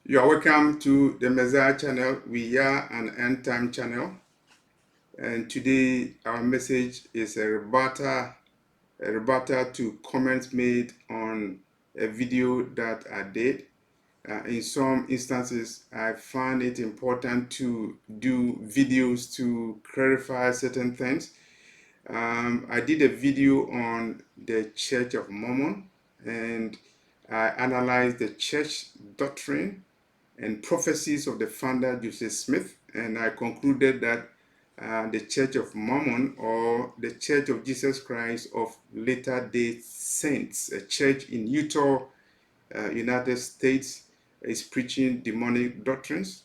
You are welcome to the Messiah channel. We are an end time channel, and today our message is a rebuttal to comments made on a video that I did. In some instances, I find it important to do videos to clarify certain things. I did a video on the Church of Mormon, and I analyzed the church doctrine and prophecies of the founder Joseph Smith, and I concluded that the Church of Mormon, or the Church of Jesus Christ of Latter-day Saints, a church in Utah, United States, is preaching demonic doctrines.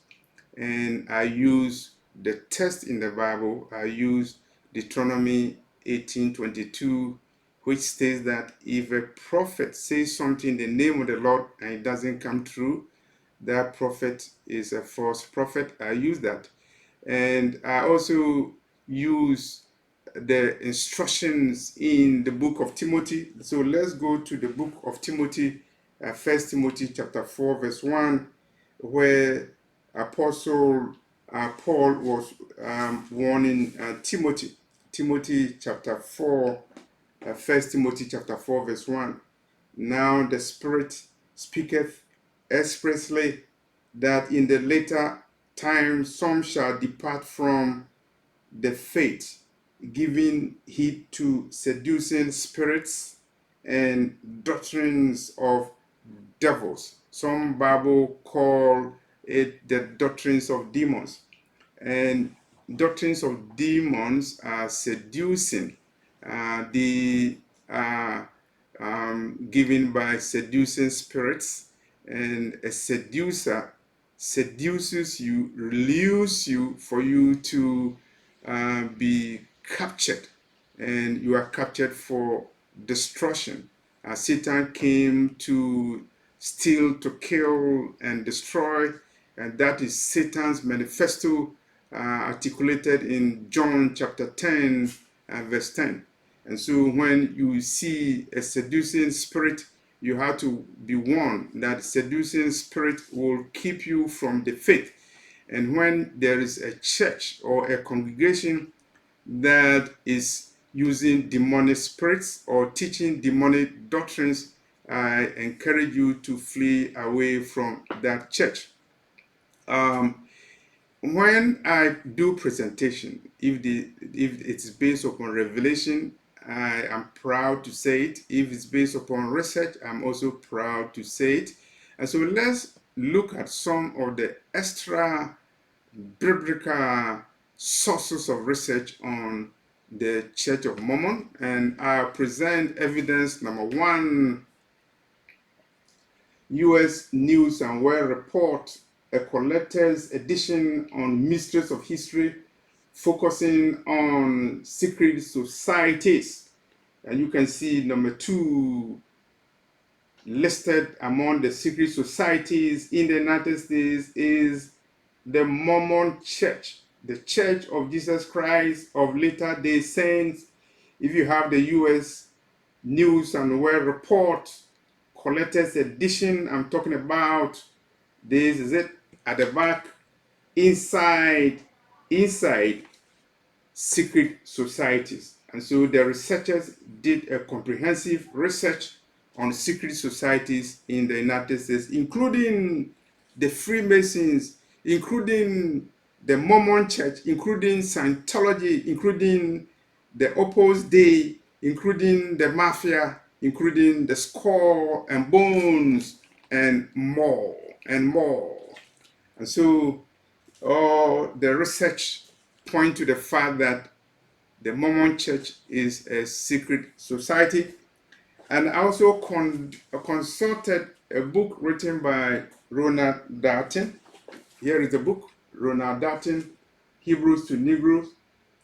And I use the text in the Bible. I use Deuteronomy 18:22, which states that if a prophet says something in the name of the Lord and it doesn't come true, that prophet is a false prophet. I use that. And I also use the instructions in the book of Timothy. So let's go to the book of Timothy, 1 Timothy chapter 4, verse 1, where Apostle Paul was warning Timothy. Timothy chapter 4, 1 Timothy chapter 4, verse 1. Now the Spirit speaketh expressly that in the later time some shall depart from the faith, giving heed to seducing spirits and doctrines of devils. Some Bible call it the doctrines of demons. And doctrines of demons are seducing. They are given by seducing spirits, and a seducer seduces you, lures you for you to be captured, and you are captured for destruction. Satan came to steal, to kill, and destroy, and that is Satan's manifesto articulated in John chapter 10, verse 10. And so when you see a seducing spirit, you have to be warned that seducing spirit will keep you from the faith. And when there is a church or a congregation that is using demonic spirits or teaching demonic doctrines, I encourage you to flee away from that church. When I do presentation, if it's based upon revelation, I am proud to say it. If it's based upon research, I'm also proud to say it. And so let's look at some of the extra biblical sources of research on the Church of Mormon. And I'll present evidence number one: U.S. News and World Report, a collector's edition on mysteries of history, focusing on secret societies. And you can see number two listed among the secret societies in the United States is the Mormon Church, the Church of Jesus Christ of Latter-day Saints. If you have the U.S. News and World Report, collector's edition, I'm talking about, this is it at the back, inside secret societies. And so the researchers did a comprehensive research on secret societies in the United States, including the Freemasons, including the Mormon Church, including Scientology, including the Opus Dei, including the Mafia, including the Skull and Bones, and more and more. And so all the research point to the fact that the Mormon Church is a secret society. And I also consulted a book written by Ronald Darton. Here is the book, Ronald Darton, Hebrews to Negroes.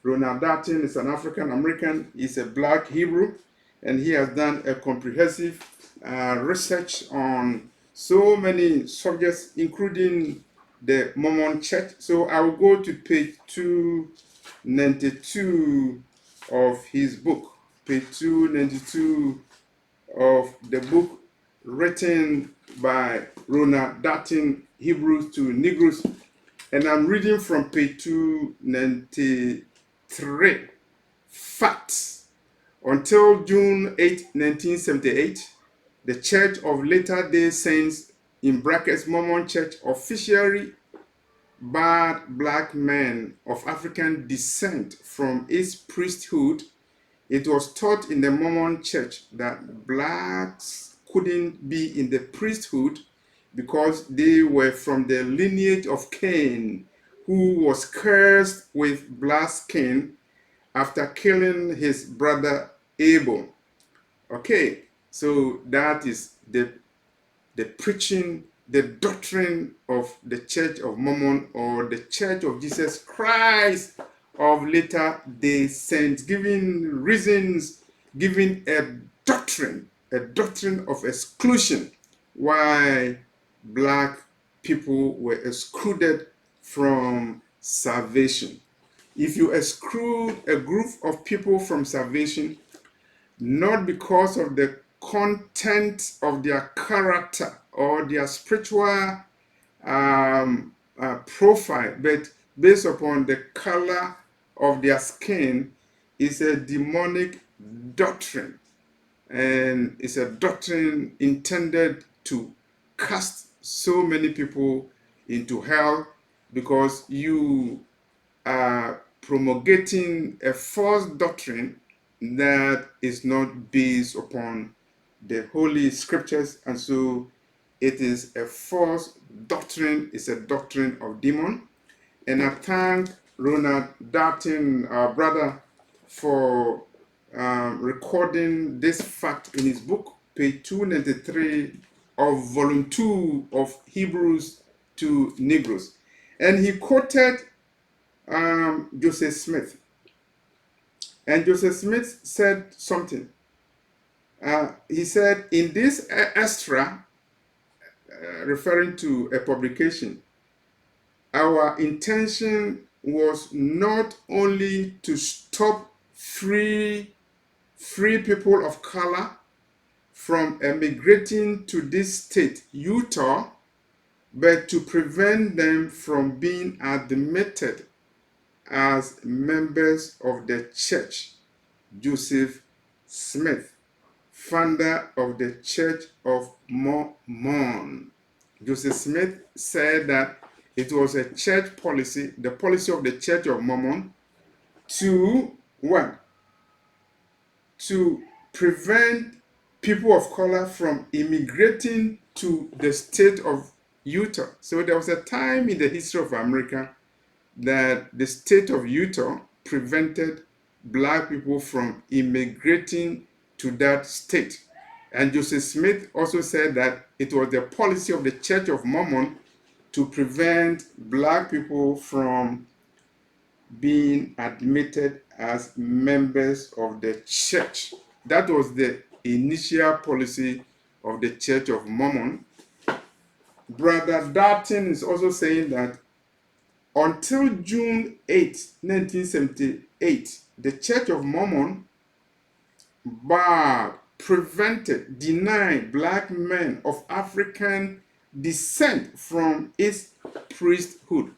Ronald Darton is an African American. He's a black Hebrew, and he has done a comprehensive research on so many subjects, including the Mormon Church. So I will go to page 292 of his book. Page 292 of the book written by Ronald Darton, Hebrews to Negroes, and I'm reading from page 293. Facts. Until June 8, 1978, the Church of Latter-day Saints, in brackets Mormon Church, officially barred black men of African descent from its priesthood. It was taught in the Mormon Church that blacks couldn't be in the priesthood because they were from the lineage of Cain, who was cursed with black skin after killing his brother Abel. Okay, so that is the preaching, the doctrine of the Church of Mormon, or the Church of Jesus Christ of Latter-day Saints, giving reasons, giving a doctrine of exclusion, why black people were excluded from salvation. If you exclude a group of people from salvation, not because of the content of their character or their spiritual profile, but based upon the color of their skin, is a demonic doctrine. And it's a doctrine intended to cast so many people into hell, because you are promulgating a false doctrine that is not based upon the Holy Scriptures, and so it is a false doctrine. It's a doctrine of demon. And I thank Ronald Darton, our brother, for recording this fact in his book, page 293 of volume 2 of Hebrews to Negroes. And he quoted Joseph Smith. And Joseph Smith said something. He said, in this extra, referring to a publication, our intention was not only to stop free people of color from emigrating to this state, Utah, but to prevent them from being admitted as members of the church. Joseph Smith, founder of the Church of Mormon. Joseph Smith said that it was a church policy, the policy of the Church of Mormon, to what? To prevent people of color from immigrating to the state of Utah. So there was a time in the history of America that the state of Utah prevented black people from immigrating to that state. And Joseph Smith also said that it was the policy of the Church of Mormon to prevent black people from being admitted as members of the church. That was the initial policy of the Church of Mormon. Brother Darton is also saying that until June 8, 1978, the Church of Mormon barred, prevented, denied black men of African descent from its priesthood.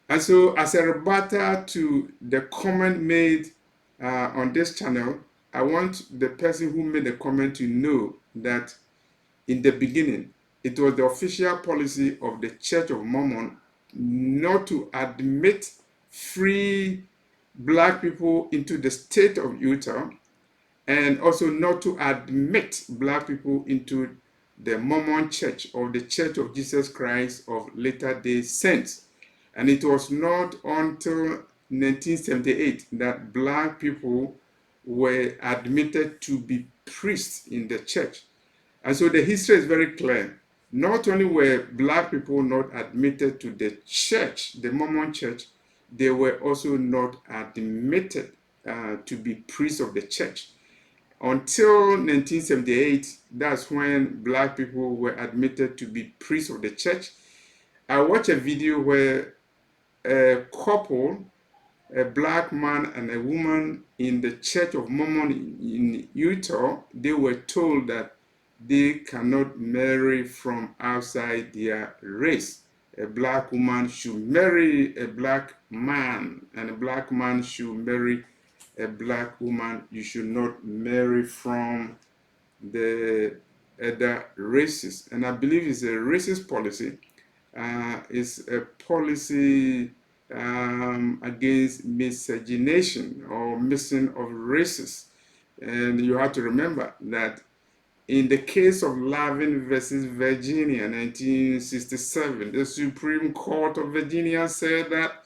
And so, as a rebuttal to the comment made on this channel, I want the person who made the comment to know that in the beginning, it was the official policy of the Church of Mormon not to admit free black people into the state of Utah, and also not to admit black people into the Mormon Church, or the Church of Jesus Christ of Latter-day Saints. And it was not until 1978 that black people were admitted to be priests in the church. And so the history is very clear. Not only were black people not admitted to the church, the Mormon church, they were also not admitted to be priests of the church. Until 1978, that's when black people were admitted to be priests of the church. I watched a video where a couple, a black man and a woman in the Church of Mormon in Utah, they were told that they cannot marry from outside their race. A black woman should marry a black man, and a black man should marry a black woman. You should not marry from the other races. And I believe it's a racist policy. It's a policy against miscegenation or mixing of races. And you have to remember that in the case of Lavin versus Virginia, 1967, the Supreme Court of Virginia said that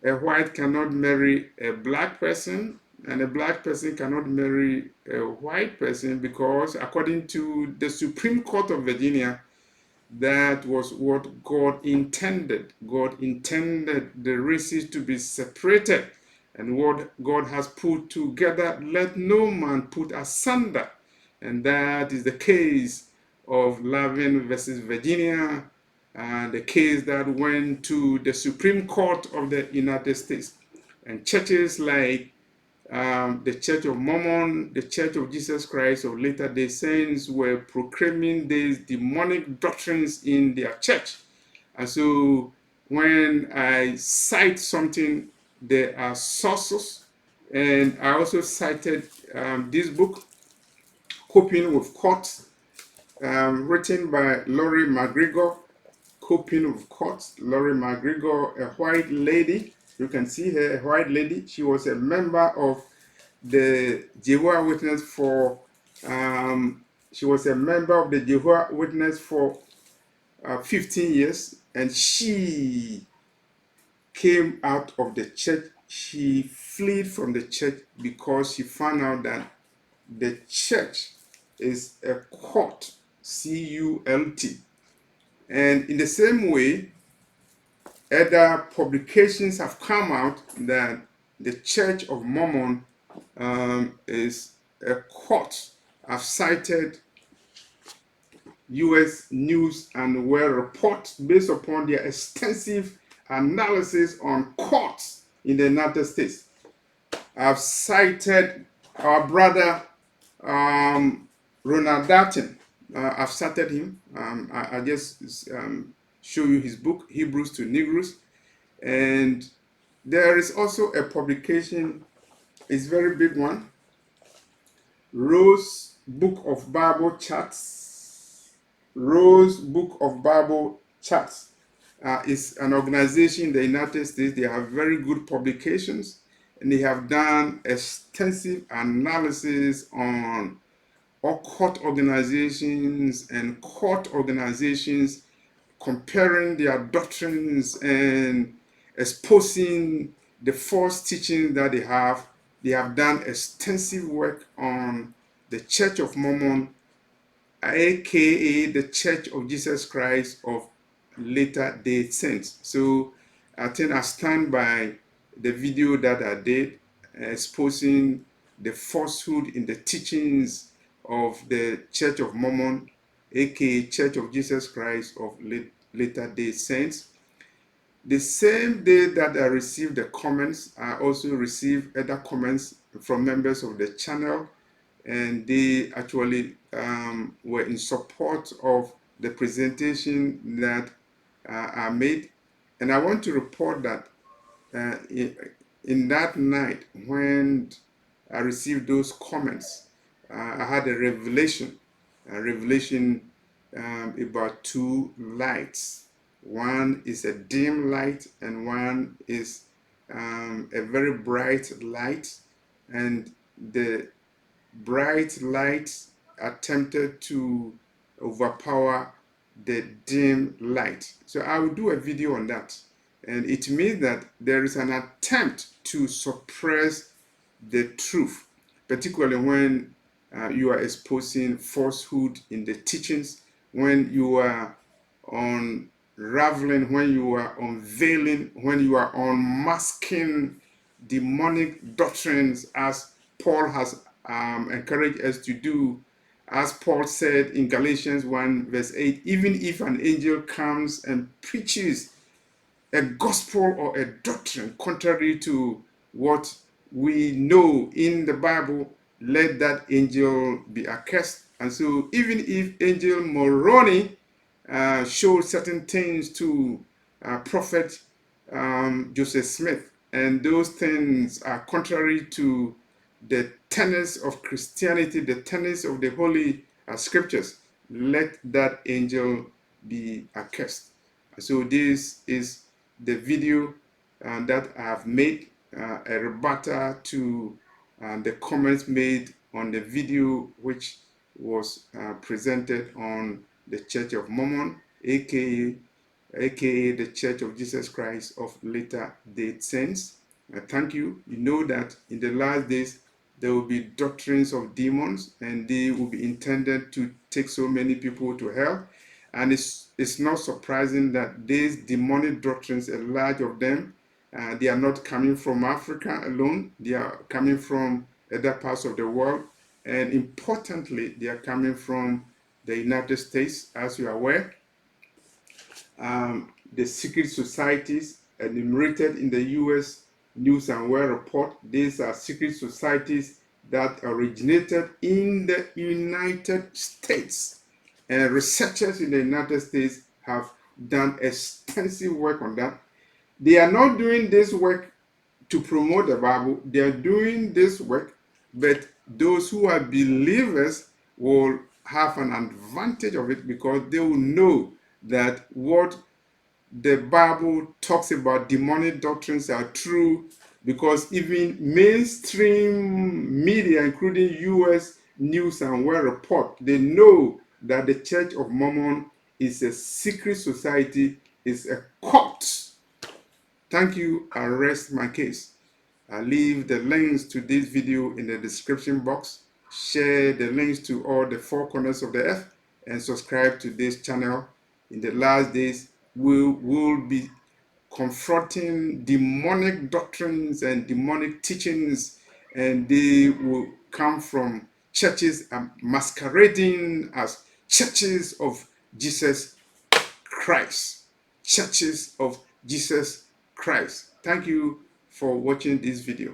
a white cannot marry a black person, and a black person cannot marry a white person because, according to the Supreme Court of Virginia, that was what God intended. God intended the races to be separated, and what God has put together, let no man put asunder. And that is the case of Lavin versus Virginia, and the case that went to the Supreme Court of the United States. And churches like the Church of Mormon, the Church of Jesus Christ of Latter-day Saints were proclaiming these demonic doctrines in their church. And so when I cite something, there are sources. And I also cited this book, Coping with Courts, written by Laurie McGregor. Coping with Courts. Laurie McGregor, a white lady. You can see her, a white lady. She was a member of the Jehovah's Witness for, she was a member of the Jehovah's Witness for 15 years, and she came out of the church. She fled from the church because she found out that the church is a cult, C-U-L-T. And in the same way, other publications have come out that the Church of Mormon is a cult. I've cited U.S. News and World Report based upon their extensive analysis on cults in the United States. I've cited our brother Ronald Darton. I've cited him. I just show you his book, Hebrews to Negroes. And there is also a publication, it's a very big one, Rose Book of Bible Charts. Rose Book of Bible Charts is an organization in the United States. They have very good publications, and they have done extensive analysis on occult organizations and court organizations, comparing their doctrines and exposing the false teaching that they have. They have done extensive work on the Church of Mormon, aka the Church of Jesus Christ of Latter-day Saints. So I think I stand by the video that I did exposing the falsehood in the teachings of the Church of Mormon, aka Church of Jesus Christ of Latter-day Saints. The same day that I received the comments, I also received other comments from members of the channel, and they actually were in support of the presentation that I made. And I want to report that in that night when I received those comments, I had a revelation about two lights. One is a dim light, and one is a very bright light. And the bright light attempted to overpower the dim light. So I will do a video on that. And it means that there is an attempt to suppress the truth, particularly when you are exposing falsehood in the teachings, when you are unraveling, when you are unveiling, when you are unmasking demonic doctrines, as Paul has encouraged us to do. As Paul said in Galatians 1 verse 8, even if an angel comes and preaches a gospel or a doctrine contrary to what we know in the Bible, let that angel be accursed. And so even if Angel Moroni showed certain things to Prophet Joseph Smith, and those things are contrary to the tenets of Christianity, the tenets of the Holy Scriptures, let that angel be accursed. So this is the video that I have made, a rebuttal to the comments made on the video which was presented on the Church of Mormon, aka the Church of Jesus Christ of Latter Day Saints. Thank you. You know that in the last days there will be doctrines of demons, and they will be intended to take so many people to hell. And it's not surprising that these demonic doctrines, a large of them, they are not coming from Africa alone. They are coming from other parts of the world. And importantly, they are coming from the United States, as you are aware. The secret societies enumerated in the U.S. News and World Report, these are secret societies that originated in the United States. And researchers in the United States have done extensive work on that. They are not doing this work to promote the Bible, they are doing this work, but those who are believers will have an advantage of it because they will know that what the Bible talks about demonic doctrines are true, because even mainstream media, including U.S. News and World Report, they know that the Church of Mormon is a secret society, is a cult. Thank you. I rest my case. I'll leave the links to this video in the description box. Share the links to all the four corners of the earth and subscribe to this channel. In the last days, we will be confronting demonic doctrines and demonic teachings, and they will come from churches masquerading as churches of Jesus Christ. Churches of Jesus Christ. Thank you for watching this video.